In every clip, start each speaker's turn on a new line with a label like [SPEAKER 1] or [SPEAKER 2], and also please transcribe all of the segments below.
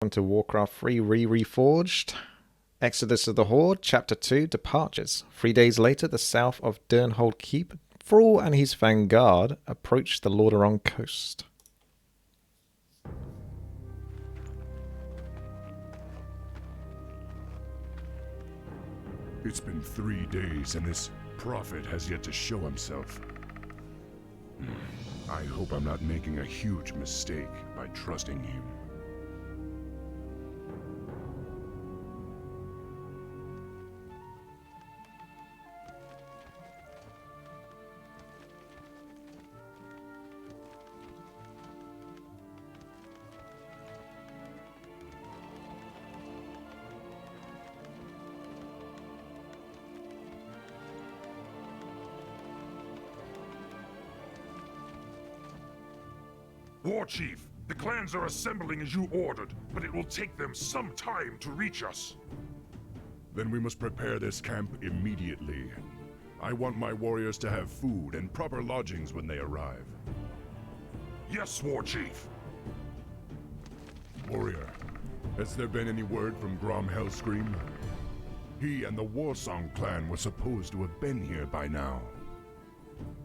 [SPEAKER 1] Welcome to Warcraft 3 Re-Reforged. Exodus of the Horde, Chapter 2, Departures. 3 days later, the south of Durnhold Keep, Thrall and his vanguard approach the Lordaeron coast.
[SPEAKER 2] It's been 3 days and this prophet has yet to show himself. I hope I'm not making a huge mistake by trusting him.
[SPEAKER 3] War Chief, the clans are assembling as you ordered, but it will take them some time to reach us.
[SPEAKER 2] Then we must prepare this camp immediately. I want my warriors to have food and proper lodgings when they arrive.
[SPEAKER 3] Yes, War Chief.
[SPEAKER 2] Warrior, has there been any word from Grom Hellscream? He and the Warsong clan were supposed to have been here by now.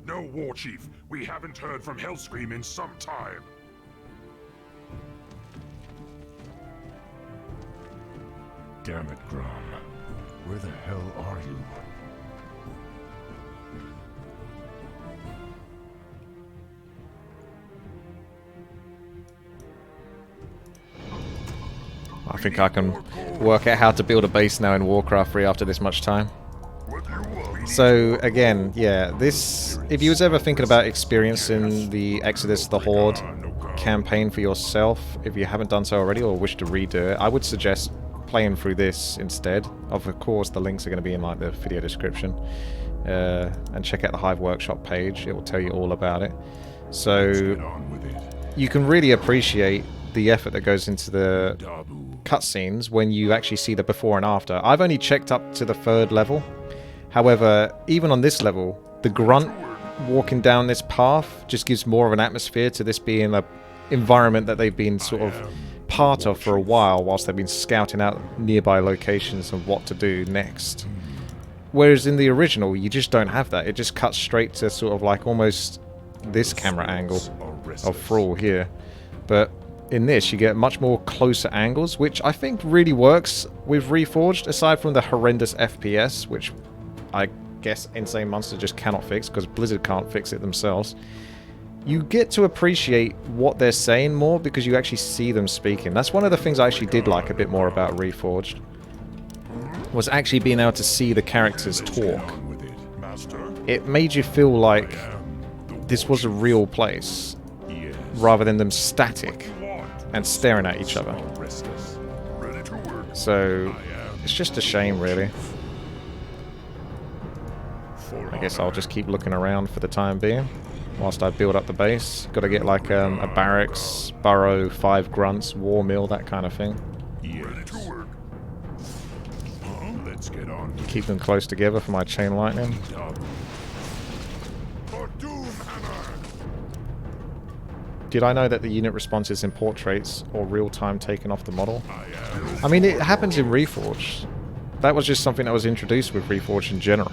[SPEAKER 3] No, War Chief. We haven't heard from Hellscream in some time.
[SPEAKER 2] Damn it, Grom. Where the hell are you?
[SPEAKER 1] I think I can work out how to build a base now in Warcraft 3 after this much time. So again, yeah, this, if you was ever thinking about experiencing the Exodus of the Horde campaign for yourself, if you haven't done so already or wish to redo it, I would suggest playing through this instead. Of course, the links are going to be in like the video description. And check out the Hive Workshop page, it will tell you all about it. So you can really appreciate the effort that goes into the cutscenes when you actually see the before and after. I've only checked up to the 3rd level. However, even on this level, the grunt walking down this path just gives more of an atmosphere to this being an environment that they've been sort of part of for a while whilst they've been scouting out nearby locations and what to do next. Whereas in the original, you just don't have that. It just cuts straight to sort of like almost this camera angle of Thrall here. But in this, you get much more closer angles, which I think really works with Reforged, aside from the horrendous FPS, which I guess Insane Monster just cannot fix because Blizzard can't fix it themselves. You get to appreciate what they're saying more because you actually see them speaking. That's one of the things I actually did like a bit more about Reforged, was actually being able to see the characters talk. It made you feel like this was a real place, rather than them static and staring at each other. So it's just a shame, really. I guess I'll just keep looking around for the time being whilst I build up the base. Got to get like a barracks, burrow, 5 grunts, war mill, that kind of thing.
[SPEAKER 2] Let's get on.
[SPEAKER 1] Keep them close together for my chain lightning. Did I know that the unit responses in portraits or real-time taken off the model? I mean, it happens in Reforged. That was just something that was introduced with Reforged in general.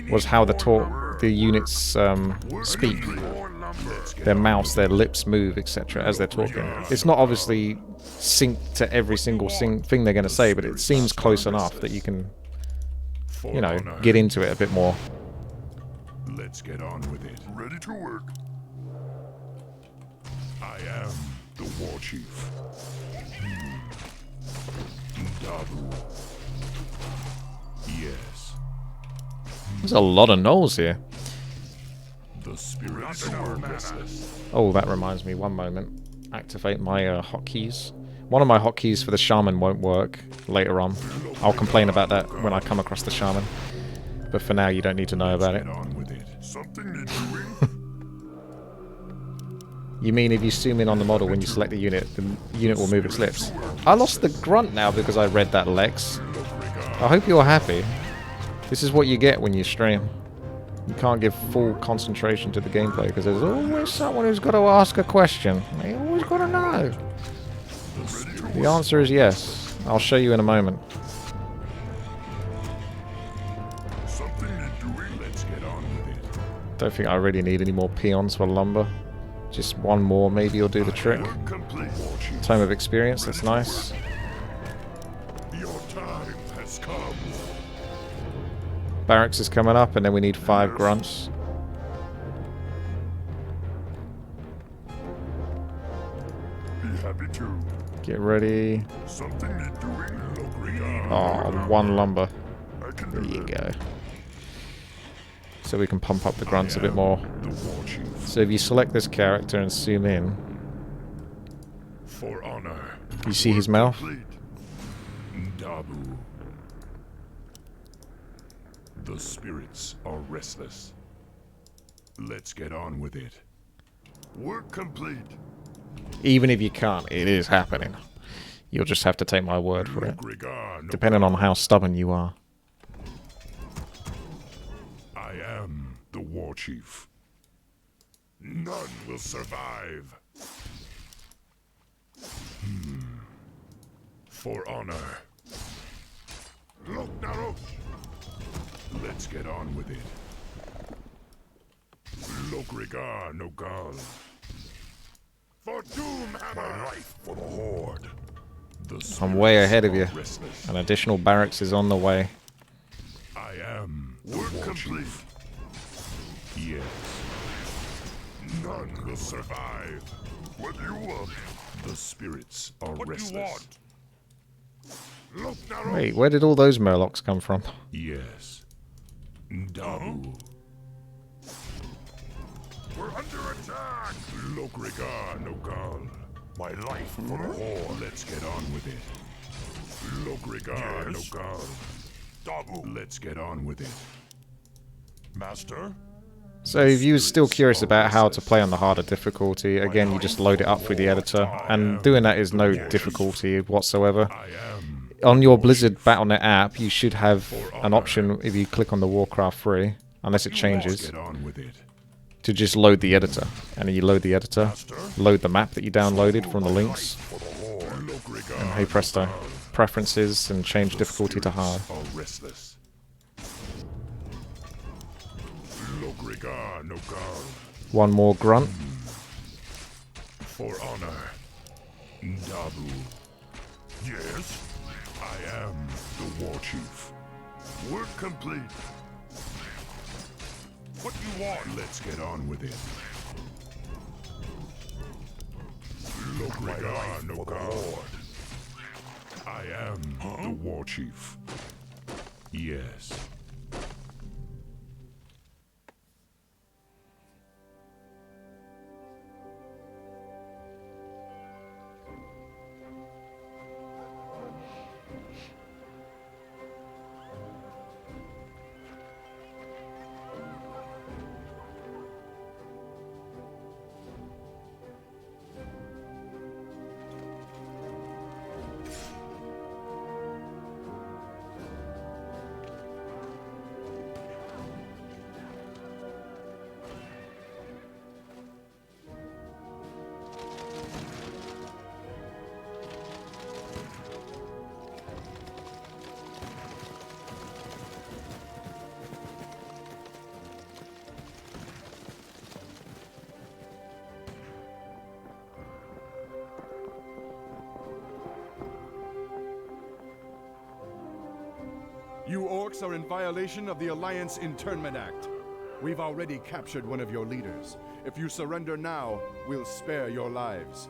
[SPEAKER 1] Was how the units speak. Their mouths, their lips move, etc. as they're talking. It's not obviously synced to every single thing they're going to say, but it seems close enough that you can, you know, get into it a bit more.
[SPEAKER 2] Let's get on with it.
[SPEAKER 3] Ready to work.
[SPEAKER 2] I am the War Chief. Dabu. Yes.
[SPEAKER 1] There's a lot of gnolls here.
[SPEAKER 2] The spirits are restless.
[SPEAKER 1] Oh, that reminds me, one moment. Activate my hotkeys. One of my hotkeys for the shaman won't work later on. I'll complain about that when I come across the shaman. But for now, you don't need to know about it.
[SPEAKER 3] Something needs doing.
[SPEAKER 1] You mean if you zoom in on the model when you select the unit will move its lips? I lost the grunt now because I read that, Lex. I hope you're happy. This is what you get when you stream. You can't give full concentration to the gameplay because there's always someone who's got to ask a question. They always got to know. The answer is yes. I'll show you in a moment.
[SPEAKER 2] Something need doing. Let's get on with it.
[SPEAKER 1] Don't think I really need any more peons for lumber. Just one more, maybe you'll do the trick.
[SPEAKER 2] Complete.
[SPEAKER 1] Tome of experience, that's nice.
[SPEAKER 2] Your time has come.
[SPEAKER 1] Barracks is coming up, and then we need 5 grunts.
[SPEAKER 2] Be happy to.
[SPEAKER 1] Get ready.
[SPEAKER 2] Something need doing. Look, regard.
[SPEAKER 1] Oh, 1 lumber.
[SPEAKER 2] I can
[SPEAKER 1] There
[SPEAKER 2] do
[SPEAKER 1] you
[SPEAKER 2] that.
[SPEAKER 1] go. So we can pump up the grunts a bit more.
[SPEAKER 2] The war chief.
[SPEAKER 1] So if you select this character and zoom in,
[SPEAKER 2] For honor.
[SPEAKER 1] you see his mouth?
[SPEAKER 2] Complete. Dabu. The spirits are restless. Let's get on with it. Work complete.
[SPEAKER 1] Even if you can't, it is happening. You'll just have to take my word for it.
[SPEAKER 2] Look, regard.
[SPEAKER 1] Depending on how stubborn you are.
[SPEAKER 2] I am the war chief. None will survive. For honor. Look, Naruto. Let's get on with it. Look, regard, no gal. For Doomhammer. My life for the Horde. The
[SPEAKER 1] I'm way ahead of you.
[SPEAKER 2] spirits are restless.
[SPEAKER 1] An additional barracks is on the way.
[SPEAKER 2] I am the war complete. Chief. Yes. None will survive. What do you want? The spirits are restless.
[SPEAKER 3] you want?
[SPEAKER 2] Look, Naruto.
[SPEAKER 1] Wait, where did all those Murlocs come from?
[SPEAKER 2] Yes. Dabu.
[SPEAKER 3] We're under attack!
[SPEAKER 2] Look, regard, no gal. My life for the Horde. Let's get on with it. Look, regard,
[SPEAKER 3] Yes?
[SPEAKER 2] no gal.
[SPEAKER 3] Dabu!
[SPEAKER 2] Let's get on with it.
[SPEAKER 3] Master?
[SPEAKER 1] So if you're still curious about how to play on the harder difficulty, again you just load it up through the editor, and doing that is no difficulty whatsoever.
[SPEAKER 2] I am.
[SPEAKER 1] On your Blizzard Battle.net app, you should have an option if you click on the Warcraft 3, unless it
[SPEAKER 2] Let's
[SPEAKER 1] changes,
[SPEAKER 2] get on with it.
[SPEAKER 1] to just load the editor. And then you load the editor, load the map that you downloaded from the links,
[SPEAKER 2] For the Horde. Look, regard.
[SPEAKER 1] and hey presto, preferences, and change difficulty to hard.
[SPEAKER 2] Are restless. Look, regard, no gal.
[SPEAKER 1] One more grunt.
[SPEAKER 2] For honor. Dabu. Yes? I am the war chief. Work complete.
[SPEAKER 3] What do you want?
[SPEAKER 2] Let's get on with it. Look, regard, no guard. I am the war chief. Yes.
[SPEAKER 4] You orcs are in violation of the Alliance Internment Act. We've already captured one of your leaders. If you surrender now, we'll spare your lives.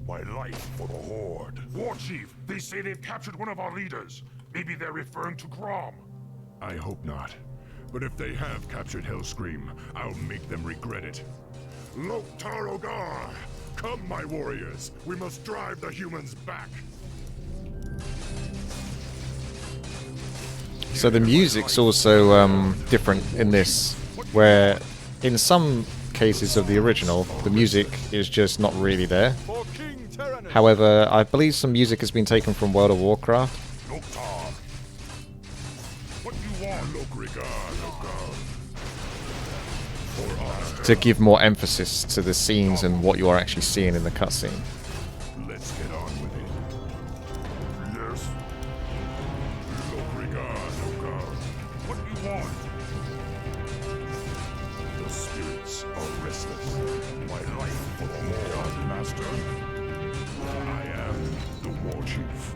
[SPEAKER 2] My life for the Horde.
[SPEAKER 3] War Chief, they say they've captured one of our leaders. Maybe they're referring to Grom.
[SPEAKER 2] I hope not. But if they have captured Hellscream, I'll make them regret it. Loktarogar! Come, my warriors! We must drive the humans back!
[SPEAKER 1] So the music's also different in this, where in some cases of the original, the music is just not really there.
[SPEAKER 4] For King Tyrannus!
[SPEAKER 1] However, I believe some music has been taken from World of Warcraft.
[SPEAKER 3] Loktar! What do you want?
[SPEAKER 2] Lokrigar, Lokar.
[SPEAKER 1] to give more emphasis to the scenes and what you are actually seeing in the cutscene.
[SPEAKER 2] Let's get on with it. Yes. Regard, oh God.
[SPEAKER 3] What do you want?
[SPEAKER 2] The spirits are restless. My life for the more, Master. I am the war chief.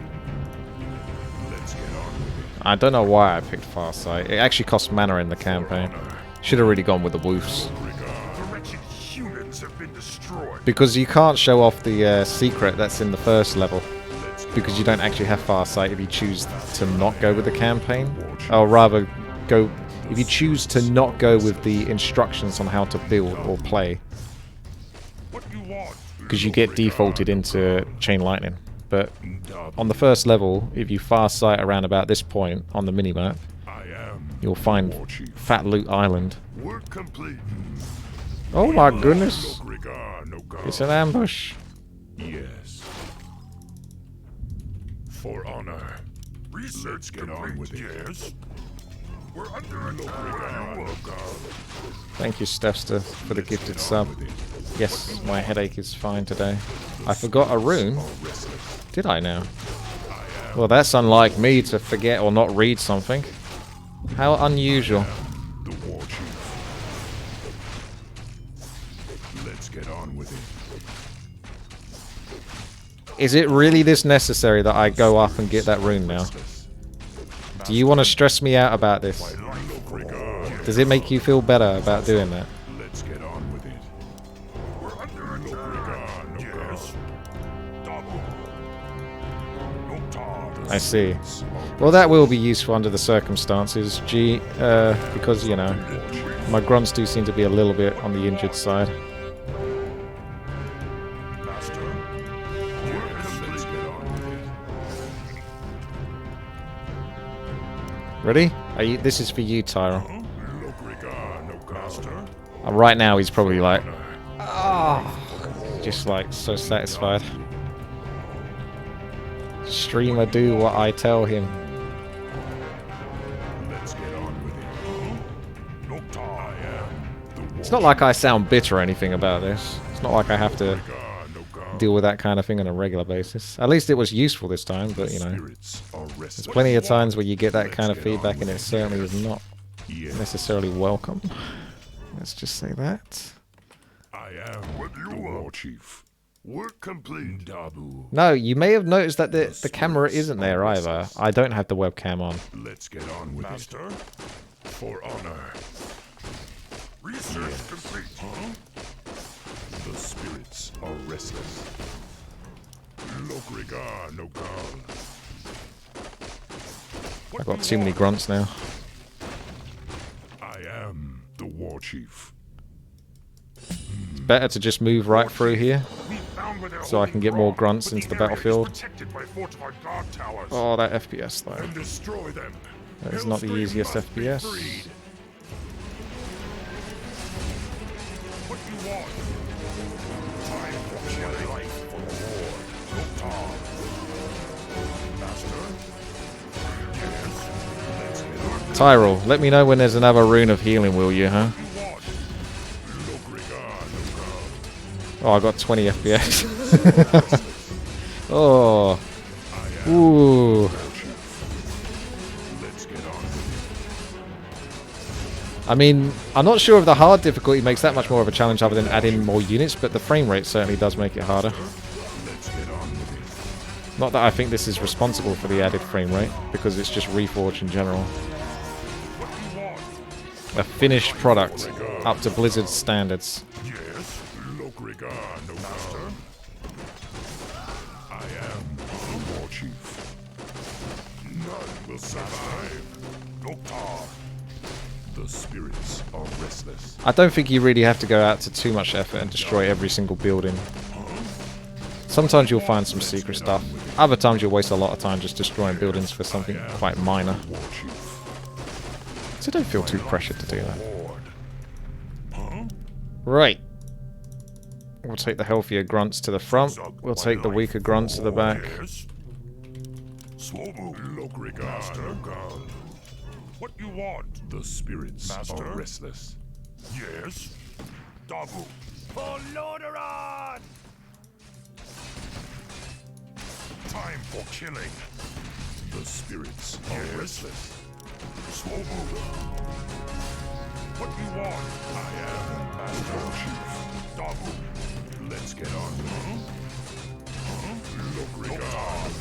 [SPEAKER 2] Let's get on with it.
[SPEAKER 1] I don't know why I picked Farsight. It actually costs mana in the campaign. Should have really gone with the woofs.
[SPEAKER 3] The wretched humans have been destroyed.
[SPEAKER 1] Because you can't show off the secret that's in the first level. Because you don't actually have Farsight if you choose to not go with the campaign. Or rather, go if you choose to not go with the instructions on how to build or play.
[SPEAKER 3] What do you want?
[SPEAKER 1] Because you get defaulted into Chain Lightning. But on the first level, if you Farsight around about this point on the minimap, you'll find Fat Loot Island.
[SPEAKER 2] Work complete.
[SPEAKER 1] Oh my goodness! It's an ambush.
[SPEAKER 2] Yes. For honor.
[SPEAKER 3] Research
[SPEAKER 2] Get on with it.
[SPEAKER 3] Yes. We're under attack.
[SPEAKER 1] Thank you, Stephster, for the gifted sub. Yes, my headache is fine today. I forgot a rune. Did I now? Well, that's unlike me to forget or not read something. How unusual.
[SPEAKER 2] The war chief. Let's get on with it.
[SPEAKER 1] Is it really this necessary that I go up and get that rune now? Do you want to stress me out about this? Does it make you feel better about doing that?
[SPEAKER 2] Let's get on with it.
[SPEAKER 3] We're under attack. Yes. Double. No time.
[SPEAKER 1] I see. Well, that will be useful under the circumstances, because, you know, my grunts do seem to be a little bit on the injured side.
[SPEAKER 2] Master. Let's get on with it.
[SPEAKER 1] Ready? This is for you, Tyrell.
[SPEAKER 2] Master.
[SPEAKER 1] Right now, he's probably like, just like so satisfied. Streamer, do what I tell him.
[SPEAKER 2] Let's get on with it. No time. I am the war.
[SPEAKER 1] It's not like I sound bitter or anything about this. It's not like I have to deal with that kind of thing on a regular basis. At least it was useful this time, but, you know,
[SPEAKER 2] Spirits are restless.
[SPEAKER 1] there's plenty of times where you get that kind of feedback and it certainly is not necessarily welcome. Let's just say that.
[SPEAKER 2] I am the war chief. Work complete. Dabu.
[SPEAKER 1] No, you may have noticed that the camera isn't there either. I don't have the webcam on.
[SPEAKER 2] Let's get on with Master. It. For honor.
[SPEAKER 3] Research complete.
[SPEAKER 2] The spirits are restless. Lokrigar no God.
[SPEAKER 1] I've got too many grunts now.
[SPEAKER 2] I am the war chief.
[SPEAKER 1] It's better to just move right through here, so I can get more grunts into the battlefield. Oh, that FPS though.
[SPEAKER 2] Destroy them.
[SPEAKER 1] That is not the easiest FPS.
[SPEAKER 3] What do you want? Time for my life for the war. No time. Master? Yes.
[SPEAKER 1] Tyrell, let me know when there's another rune of healing, will you, huh? Oh, I got 20 FPS. Oh. Ooh. I mean, I'm not sure if the hard difficulty makes that much more of a challenge other than adding more units, but the frame rate certainly does make it harder. Not that I think this is responsible for the added frame rate, because it's just Reforged in general. A finished product, up to Blizzard standards.
[SPEAKER 2] Master. I am the war chief. None will survive. The spirits are restless.
[SPEAKER 1] I don't think you really have to go out to too much effort and destroy every single building. Sometimes you'll find some secret stuff. Other times you'll waste a lot of time just destroying buildings for something quite minor. So don't feel too pressured to do that. Right. We'll take the healthier grunts to the front. We'll take the weaker grunts to the back.
[SPEAKER 3] What you want?
[SPEAKER 2] The spirits are restless.
[SPEAKER 3] Yes. Dabu. For Lordaeron! Time for killing.
[SPEAKER 2] The spirits are restless.
[SPEAKER 3] Swobu. What you want?
[SPEAKER 2] I am Master Chief.
[SPEAKER 3] Dabu.
[SPEAKER 2] Let's get on with it. Look, regard,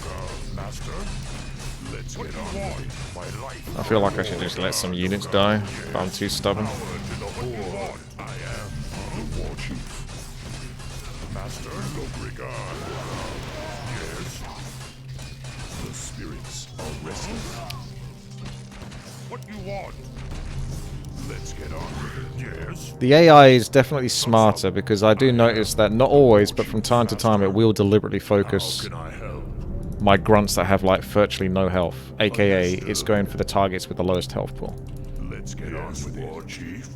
[SPEAKER 2] Master. Let's
[SPEAKER 3] What
[SPEAKER 2] get
[SPEAKER 3] you
[SPEAKER 2] on
[SPEAKER 3] want?
[SPEAKER 2] with it.
[SPEAKER 3] My life.
[SPEAKER 1] I feel like I should just let some units die, but I'm too stubborn.
[SPEAKER 3] What you want?
[SPEAKER 2] I am the War Chief. Master, look, regard. Yes. The spirits are restless.
[SPEAKER 3] What you want?
[SPEAKER 2] Let's get on with it. Yes.
[SPEAKER 1] The AI is definitely smarter because I do notice that not always, but from time to time it will deliberately focus
[SPEAKER 2] How can I help?
[SPEAKER 1] my grunts that have like virtually no health, aka it's going for the targets with the lowest health pool.
[SPEAKER 2] Let's get on with it. War Chief.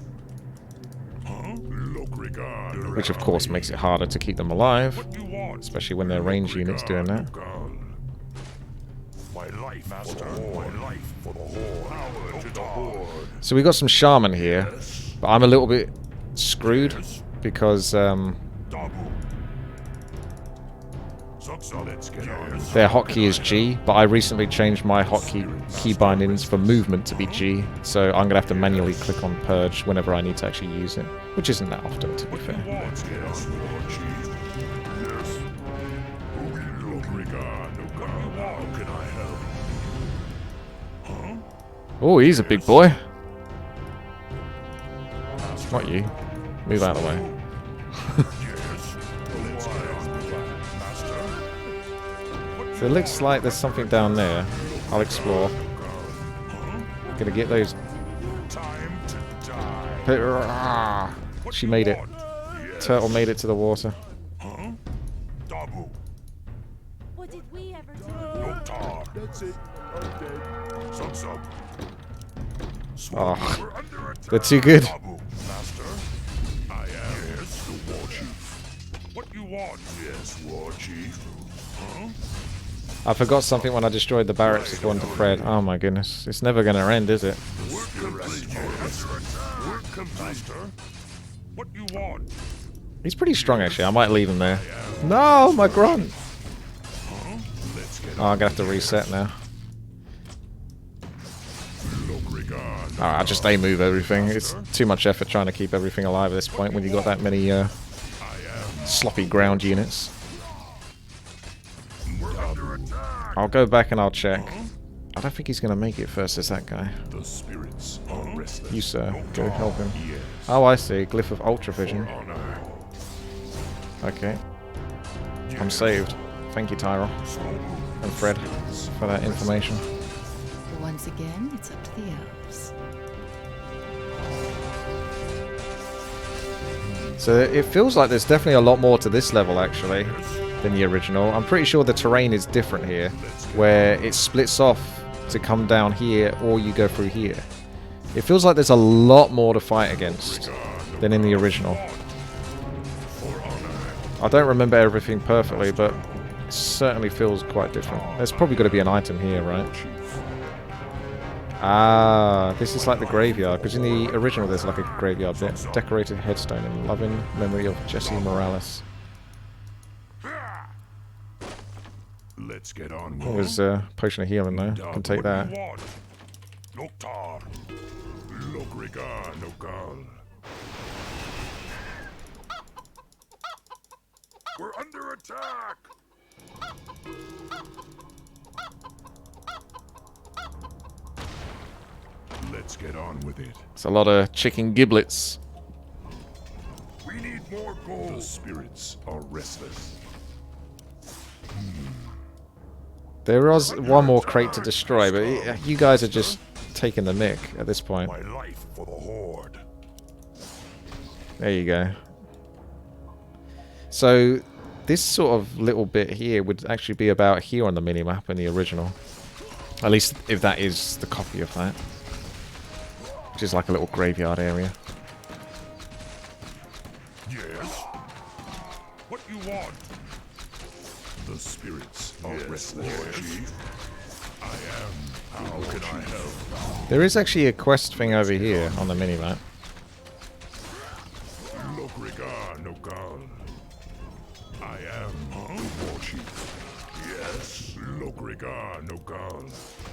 [SPEAKER 2] Huh? Look, regard.
[SPEAKER 1] Which of course makes it harder to keep them alive,
[SPEAKER 3] What you want?
[SPEAKER 1] especially when they're range units doing that.
[SPEAKER 3] My life, Master. My life for the Horde. Power to the Horde.
[SPEAKER 1] So we got some shaman here, but I'm a little bit screwed because
[SPEAKER 3] Dabu. Let's get on.
[SPEAKER 1] their hotkey is G, but I recently changed my hotkey key bindings for movement to be G, so I'm gonna have to manually click on purge whenever I need to actually use it, which isn't that often to be fair.
[SPEAKER 2] Let's get on, War Chief. Yes. Look, regard. How can I help? Huh?
[SPEAKER 1] Oh, he's a big boy. Not you. Move out of the way.
[SPEAKER 2] Yes. Let's get on with that, Master.
[SPEAKER 1] So it looks like there's something down there. I'll explore. Gonna get those.
[SPEAKER 3] Time to die.
[SPEAKER 1] She made it. Turtle made it to the water.
[SPEAKER 3] Huh? Dabu.
[SPEAKER 5] What did we ever do?
[SPEAKER 3] Tar.
[SPEAKER 4] That's it. Okay.
[SPEAKER 3] Sub.
[SPEAKER 1] Oh,
[SPEAKER 3] We're under attack.
[SPEAKER 1] they're too good.
[SPEAKER 3] Dabu. Master. I am. Yes, the War Chief. What you want?
[SPEAKER 2] Yes, War Chief.
[SPEAKER 3] Huh?
[SPEAKER 1] I forgot something when I destroyed the barracks according to Fred. Oh my goodness. It's never gonna end, is it?
[SPEAKER 3] We're complete. We're complete. Master. What you want?
[SPEAKER 1] He's pretty strong actually. I might leave him there. No, my grunt.
[SPEAKER 2] Let's get
[SPEAKER 1] Oh, I'm gonna have to reset now.
[SPEAKER 2] look, regard.
[SPEAKER 1] Alright, I just move everything. It's too much effort trying to keep everything alive at this point when you got that many sloppy ground units.
[SPEAKER 3] We're under attack.
[SPEAKER 1] I'll go back and I'll check. I don't think he's gonna make it first as that guy.
[SPEAKER 2] The spirits are restless.
[SPEAKER 1] You sir, go help him.
[SPEAKER 2] Yes.
[SPEAKER 1] Oh, I see. Glyph of Ultra Vision.
[SPEAKER 2] Honor.
[SPEAKER 1] Okay. I'm saved. Thank you, Tyrell. And Fred for that information.
[SPEAKER 5] Once again, it's up to the elves.
[SPEAKER 1] So it feels like there's definitely a lot more to this level, actually, than the original. I'm pretty sure the terrain is different here, where it splits off to come down here, or you go through here. It feels like there's a lot more to fight against than in the original. I don't remember everything perfectly, but it certainly feels quite different. There's probably got to be an item here, right? Ah, this is like the graveyard, because in the original there's like a graveyard bit. Decorated headstone in loving memory of Jesse Morales.
[SPEAKER 2] Let's get on
[SPEAKER 1] It
[SPEAKER 2] with
[SPEAKER 1] was potion of healing though. Can take that.
[SPEAKER 3] What you want? Noctar.
[SPEAKER 2] look, regard, Nogal.
[SPEAKER 3] We're under attack.
[SPEAKER 2] Let's get on with it.
[SPEAKER 1] It's a lot of chicken giblets.
[SPEAKER 3] We need more
[SPEAKER 2] The
[SPEAKER 3] gold.
[SPEAKER 2] spirits are restless.
[SPEAKER 1] There was one more crate to destroy, but you guys are just taking the mick at this point.
[SPEAKER 3] My life for the Horde.
[SPEAKER 1] There you go. So this sort of little bit here would actually be about here on the minimap in the original. At least if that is the copy of that. Which is like a little graveyard area.
[SPEAKER 3] Yes. What you want?
[SPEAKER 2] The spirits are restless. Chief. I am. How can I help?
[SPEAKER 1] There is actually a quest thing over here on the minimap.
[SPEAKER 2] Look, Lokrigar Nogal. I am the war chief. Yes, Lokrigar Nogal.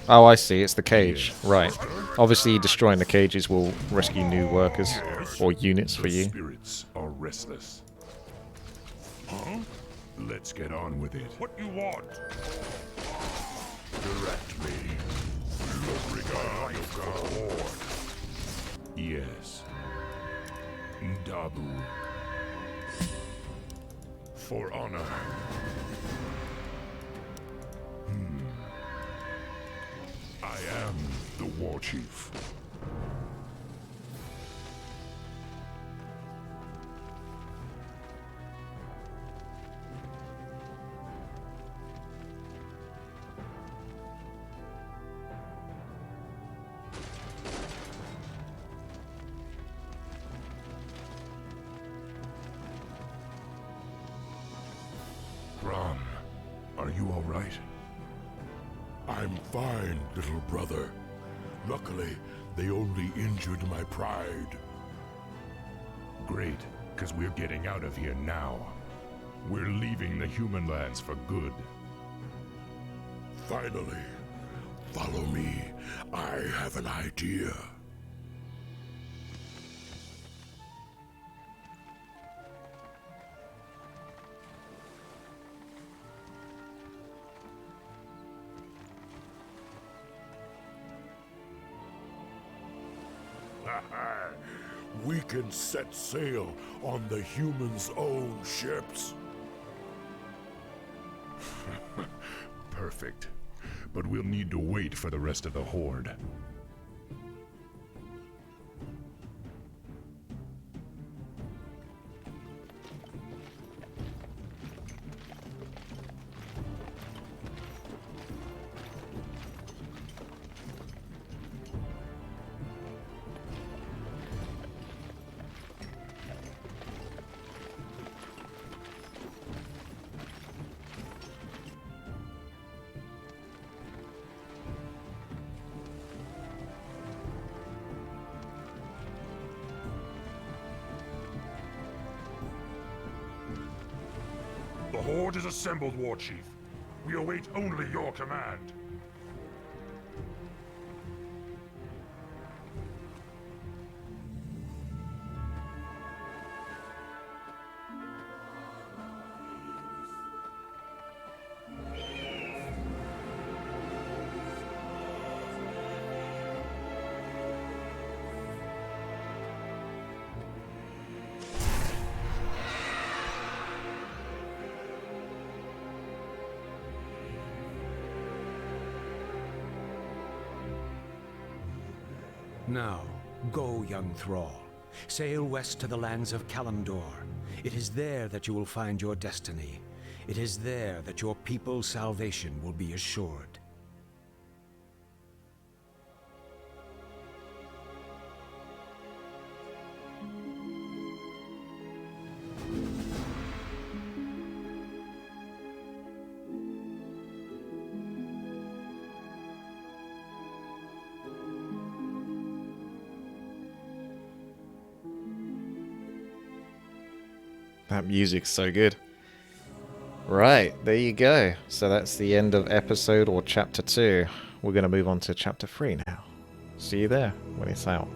[SPEAKER 1] Oh, I see. It's the cage. Right. Obviously, destroying the cages will rescue new workers or units for
[SPEAKER 2] The
[SPEAKER 1] you.
[SPEAKER 2] spirits are restless. Huh? Let's get on with it.
[SPEAKER 3] What you want?
[SPEAKER 2] Direct me. Lokrigar Nogal. Yes. Dabu. For honor. I am the war chief. Ram, are you all right?
[SPEAKER 6] I'm fine, little brother. Luckily, they only injured my pride.
[SPEAKER 2] Great, because we're getting out of here now. We're leaving the human lands for good.
[SPEAKER 6] Finally, follow me. I have an idea. We can set sail on the humans' own ships.
[SPEAKER 2] Perfect. But we'll need to wait for the rest of the Horde.
[SPEAKER 3] The Horde is assembled, War Chief. We await only your command.
[SPEAKER 7] Now, go, young thrall. Sail west to the lands of Kalimdor. It is there that you will find your destiny. It is there that your people's salvation will be assured.
[SPEAKER 1] That music's so good. Right, there you go. So that's the end of episode or chapter 2. We're going to move on to chapter 3 now. See you there when it's out.